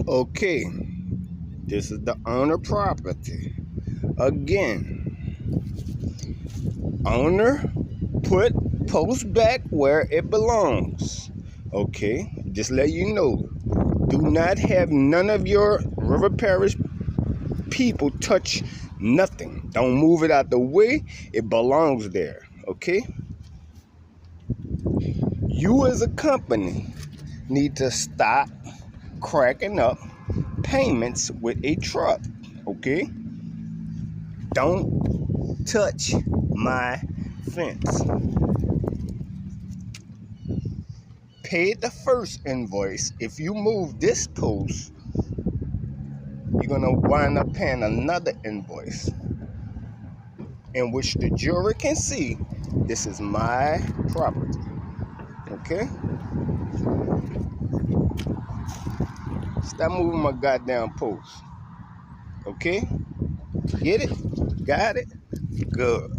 Okay, this is the owner property. Again, owner put post back where it belongs. Okay, just let you know. Do not have none of your River Parish people touch nothing. Don't move it out the way. It belongs there. Okay? You as a company need to stop cracking up payments with a truck. Okay? Don't touch my fence. Pay the first invoice. If you move this post, you're gonna wind up paying another invoice in which the jury can see this is my property. Okay? Stop moving my goddamn post. Okay? Get it? Got it? Good.